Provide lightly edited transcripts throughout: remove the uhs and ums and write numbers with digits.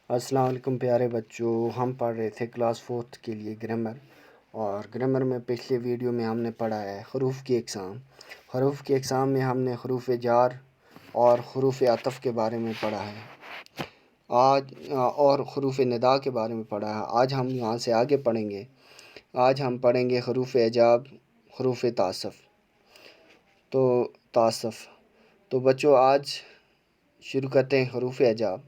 السلام علیکم پیارے بچوں، ہم پڑھ رہے تھے کلاس 4 کے لیے گرامر، اور گرامر میں پچھلے ویڈیو میں ہم نے پڑھا ہے حروف کی اقسام۔ حروف کی اقسام میں ہم نے حروف جار اور حروف عطف کے بارے میں پڑھا ہے اور حروف ندا کے بارے میں پڑھا ہے۔ آج ہم یہاں سے آگے پڑھیں گے۔ آج ہم پڑھیں گے حروف اعجاب، حروف تعصف۔ تو بچوں آج شروع کرتے ہیں حروف اعجاب۔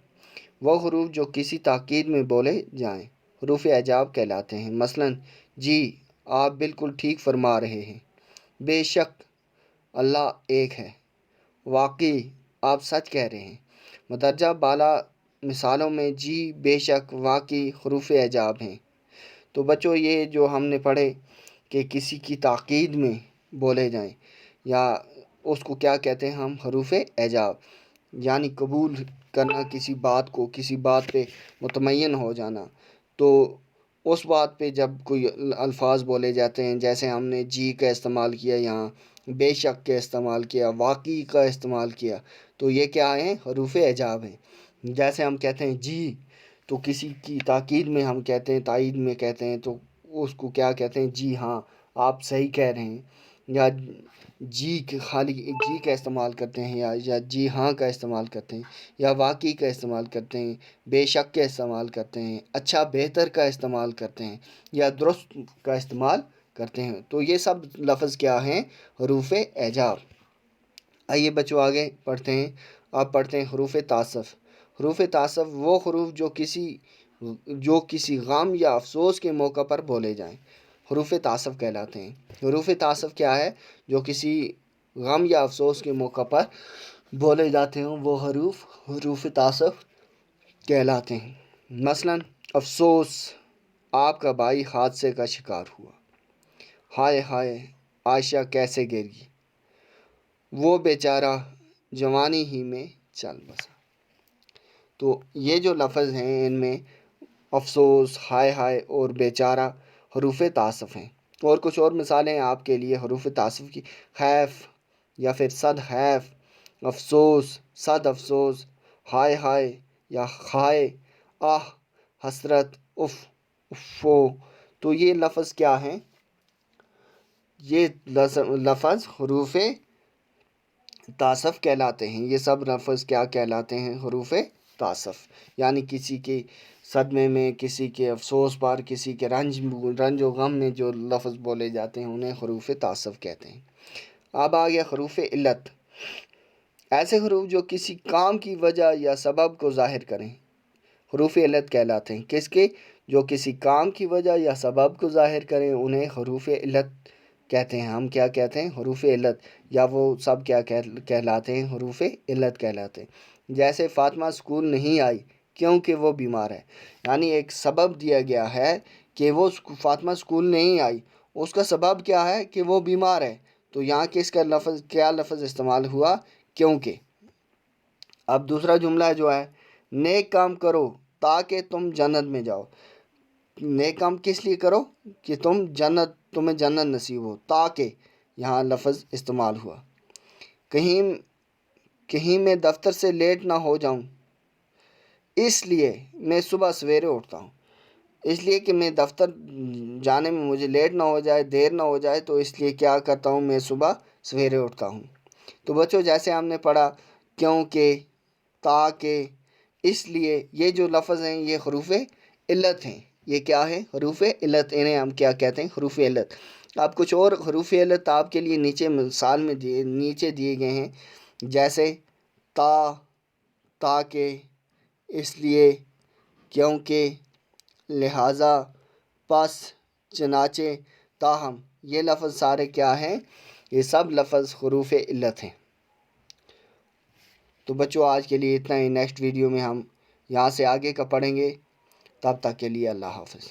وہ حروف جو کسی تاکید میں بولے جائیں حروف اعجاب کہلاتے ہیں۔ مثلاً جی آپ بالکل ٹھیک فرما رہے ہیں، بے شک اللہ ایک ہے، واقعی آپ سچ کہہ رہے ہیں۔ مدرجہ بالا مثالوں میں جی، بے شک، واقعی حروف اعجاب ہیں۔ تو بچوں یہ جو ہم نے پڑھے کہ کسی کی تاکید میں بولے جائیں یا اس کو کیا کہتے ہیں ہم، حروف اعجاب، یعنی قبول کرنا کسی بات کو، کسی بات پہ مطمئن ہو جانا۔ تو اس بات پہ جب کوئی الفاظ بولے جاتے ہیں، جیسے ہم نے جی کا استعمال کیا، یہاں بے شک کا استعمال کیا، واقعی کا استعمال کیا، تو یہ کیا ہیں، حروف اعجاب ہیں۔ جیسے ہم کہتے ہیں جی، تو کسی کی تاکید میں ہم کہتے ہیں، تائید میں کہتے ہیں، تو اس کو کیا کہتے ہیں، جی ہاں آپ صحیح کہہ رہے ہیں، یا جی خالی جی کا استعمال کرتے ہیں، یا جی ہاں کا استعمال کرتے ہیں، یا واقعی کا استعمال کرتے ہیں، بے شک کا استعمال کرتے ہیں، اچھا بہتر کا استعمال کرتے ہیں، یا درست کا استعمال کرتے ہیں۔ تو یہ سب لفظ کیا ہیں، حروف اعجاب۔ آئیے بچوں آگے پڑھتے ہیں۔ آپ پڑھتے ہیں حروف تعصف۔ حروف تعصف وہ حروف جو کسی غم یا افسوس کے موقع پر بولے جائیں حروف تعصف کہلاتے ہیں۔ حروف تعصف کیا ہے، جو کسی غم یا افسوس کے موقع پر بولے جاتے ہیں، وہ حروف تعصف کہلاتے ہیں۔ مثلاً افسوس آپ کا بھائی حادثے کا شکار ہوا، ہائے ہائے عائشہ کیسے گری، وہ بیچارہ جوانی ہی میں چل بسا۔ تو یہ جو لفظ ہیں ان میں افسوس، ہائے ہائے اور بیچارہ حروف تعصف ہیں۔ اور کچھ اور مثالیں آپ کے لیے حروف تعصف کی، خیف یا پھر صد خیف، افسوس، صد افسوس، ہائے ہائے یا ہائے، آہ، حسرت، اف، افو۔ تو یہ لفظ کیا ہیں، یہ لفظ حروف تعصف کہلاتے ہیں۔ یہ سب لفظ کیا کہلاتے ہیں، حروف تعصف، یعنی کسی کے صدمے میں، کسی کے افسوس پر، کسی کے رنج و غم میں جو لفظ بولے جاتے ہیں انہیں حروف تعصف کہتے ہیں۔ اب آ گیا حروف علت۔ ایسے حروف جو کسی کام کی وجہ یا سبب کو ظاہر کریں حروف علت کہلاتے ہیں۔ کس کے، جو کسی کام کی وجہ یا سبب کو ظاہر کریں انہیں حروف علت کہتے ہیں۔ ہم کیا کہتے ہیں، حروف علت، یا وہ سب کیا کہلاتے ہیں، حروف علت کہلاتے ہیں۔ جیسے فاطمہ اسکول نہیں آئی کیونکہ وہ بیمار ہے، یعنی ایک سبب دیا گیا ہے کہ وہ فاطمہ اسکول نہیں آئی، اس کا سبب کیا ہے کہ وہ بیمار ہے، تو یہاں کس کا لفظ، کیا لفظ استعمال ہوا، کیونکہ۔ اب دوسرا جملہ جو ہے، نیک کام کرو تاکہ تم جنت میں جاؤ۔ نیک کام کس لیے کرو، کہ تمہیں جنت نصیب ہو، تاکہ یہاں لفظ استعمال ہوا۔ کہیں میں دفتر سے لیٹ نہ ہو جاؤں، اس لیے میں صبح سویرے اٹھتا ہوں۔ اس لیے کہ میں دفتر جانے میں مجھے لیٹ نہ ہو جائے، دیر نہ ہو جائے، تو اس لیے کیا کرتا ہوں، میں صبح سویرے اٹھتا ہوں۔ تو بچوں جیسے ہم نے پڑھا کیونکہ، تاکہ، اس لیے، یہ جو لفظ ہیں یہ حروف علت ہیں۔ یہ کیا ہے، حروف علت، انہیں ہم کیا کہتے ہیں، حروف علت۔ اب کچھ اور حروف علت آپ کے لیے نیچے مثال میں نیچے دیے گئے ہیں، جیسے تاکہ، اس لیے، کیونکہ، لہٰذا، پس، چنانچہ، تاہم، یہ لفظ سارے کیا ہیں، یہ سب لفظ حروف علت ہیں۔ تو بچوں آج کے لیے اتنا ہی۔ نیکسٹ ویڈیو میں ہم یہاں سے آگے کا پڑھیں گے۔ تب تک کے لیے اللہ حافظ۔